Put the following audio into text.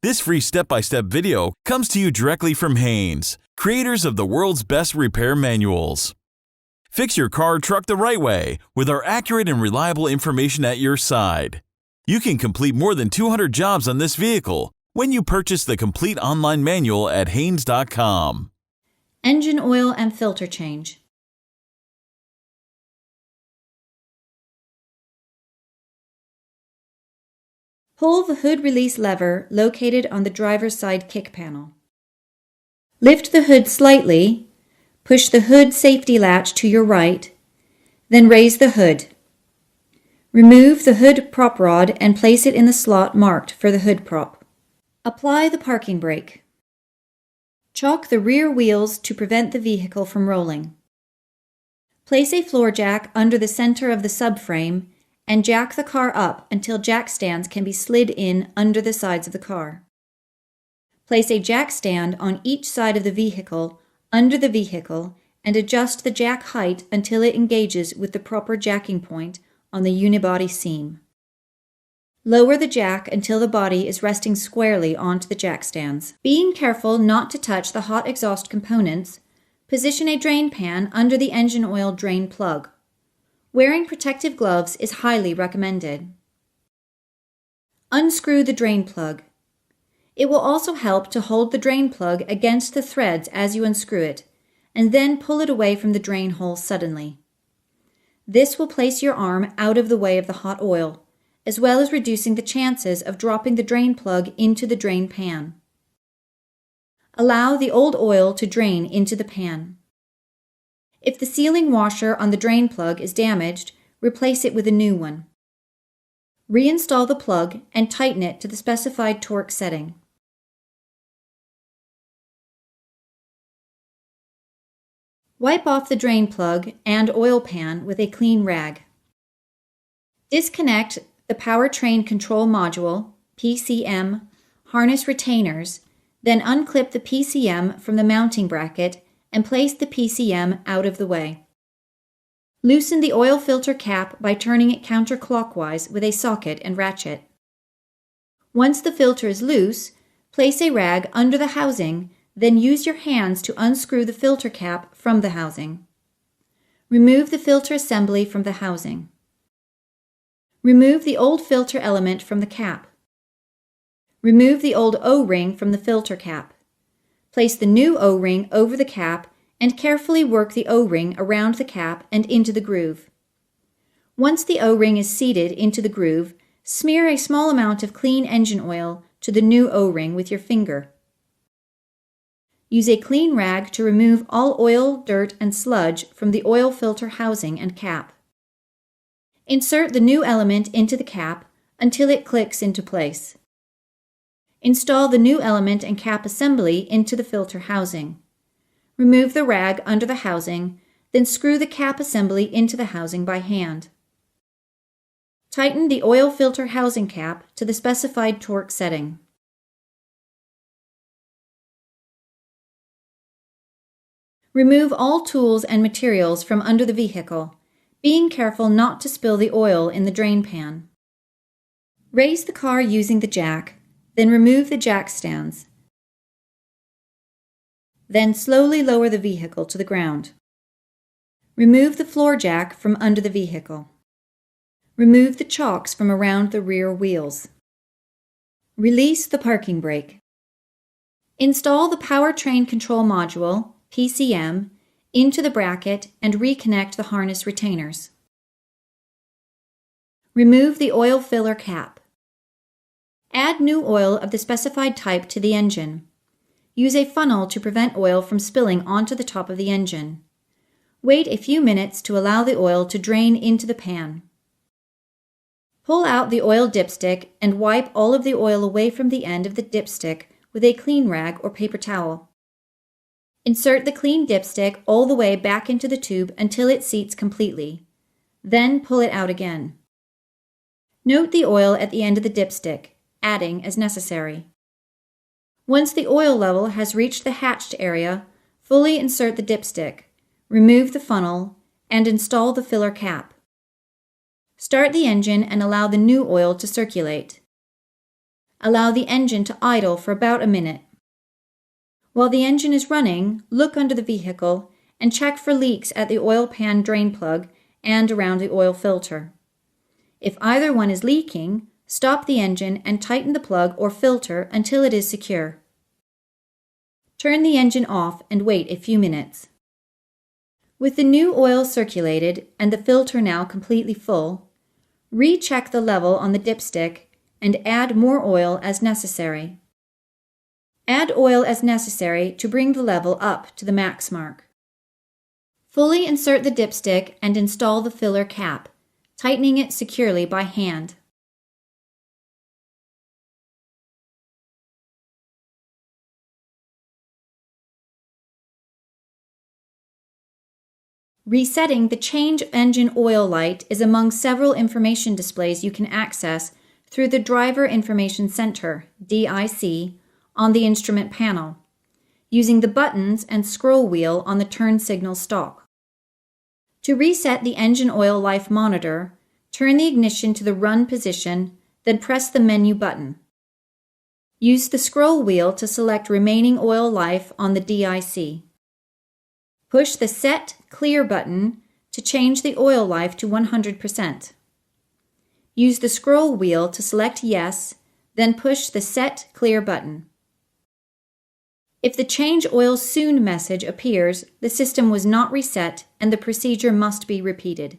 This free step-by-step video comes to you directly from Haynes, creators of the world's best repair manuals. Fix your car or truck the right way with our accurate and reliable information at your side. You can complete more than 200 jobs on this vehicle when you purchase the complete online manual at Haynes.com. Engine oil and filter change. Pull the hood release lever located on the driver's side kick panel. Lift the hood slightly, push the hood safety latch to your right, then raise the hood. Remove the hood prop rod and place it in the slot marked for the hood prop. Apply the parking brake. Chock the rear wheels to prevent the vehicle from rolling. Place a floor jack under the center of the subframe and jack the car up until jack stands can be slid in under the sides of the car. Place a jack stand on each side of the vehicle under the vehicle and adjust the jack height until it engages with the proper jacking point on the unibody seam. Lower the jack until the body is resting squarely onto the jack stands. Being careful not to touch the hot exhaust components, position a drain pan under the engine oil drain plug. Wearing protective gloves is highly recommended. Unscrew the drain plug. It will also help to hold the drain plug against the threads as you unscrew it, and then pull it away from the drain hole suddenly. This will place your arm out of the way of the hot oil, as well as reducing the chances of dropping the drain plug into the drain pan. Allow the old oil to drain into the pan. If the sealing washer on the drain plug is damaged, replace it with a new one. Reinstall the plug and tighten it to the specified torque setting. Wipe off the drain plug and oil pan with a clean rag. Disconnect the powertrain control module, PCM, harness retainers, then unclip the PCM from the mounting bracket and place the PCM out of the way. Loosen the oil filter cap by turning it counterclockwise with a socket and ratchet. Once the filter is loose, place a rag under the housing, then use your hands to unscrew the filter cap from the housing. Remove the filter assembly from the housing. Remove the old filter element from the cap. Remove the old O-ring from the filter cap. Place the new O-ring over the cap and carefully work the O-ring around the cap and into the groove. Once the O-ring is seated into the groove, smear a small amount of clean engine oil to the new O-ring with your finger. Use a clean rag to remove all oil, dirt, and sludge from the oil filter housing and cap. Insert the new element into the cap until it clicks into place. Install the new element and cap assembly into the filter housing. Remove the rag under the housing, then screw the cap assembly into the housing by hand. Tighten the oil filter housing cap to the specified torque setting. Remove all tools and materials from under the vehicle, being careful not to spill the oil in the drain pan. Raise the car using the jack, then remove the jack stands. Then slowly lower the vehicle to the ground. Remove the floor jack from under the vehicle. Remove the chocks from around the rear wheels. Release the parking brake. Install the powertrain control module, PCM, into the bracket and reconnect the harness retainers. Remove the oil filler cap. Add new oil of the specified type to the engine. Use a funnel to prevent oil from spilling onto the top of the engine. Wait a few minutes to allow the oil to drain into the pan. Pull out the oil dipstick and wipe all of the oil away from the end of the dipstick with a clean rag or paper towel. Insert the clean dipstick all the way back into the tube until it seats completely. Then pull it out again. Note the oil at the end of the dipstick, adding as necessary. Once the oil level has reached the hatched area, fully insert the dipstick, remove the funnel, and install the filler cap. Start the engine and allow the new oil to circulate. allow the engine to idle for about a minute. While the engine is running, look under the vehicle and check for leaks at the oil pan drain plug and around the oil filter. If either one is leaking, stop the engine and tighten the plug or filter until it is secure. Turn the engine off and wait a few minutes. With the new oil circulated and the filter now completely full, recheck the level on the dipstick and add more oil as necessary. Add oil as necessary to bring the level up to the max mark. Fully insert the dipstick and install the filler cap, tightening it securely by hand. Resetting the Change Engine Oil light is among several information displays you can access through the Driver Information Center, DIC, on the instrument panel, using the buttons and scroll wheel on the turn signal stalk. To reset the engine oil life monitor, turn the ignition to the run position, then press the menu button. Use the scroll wheel to select remaining oil life on the DIC. Push the Set Clear button to change the oil life to 100%. Use the scroll wheel to select Yes, then push the Set Clear button. If the Change Oil Soon message appears, the system was not reset and the procedure must be repeated.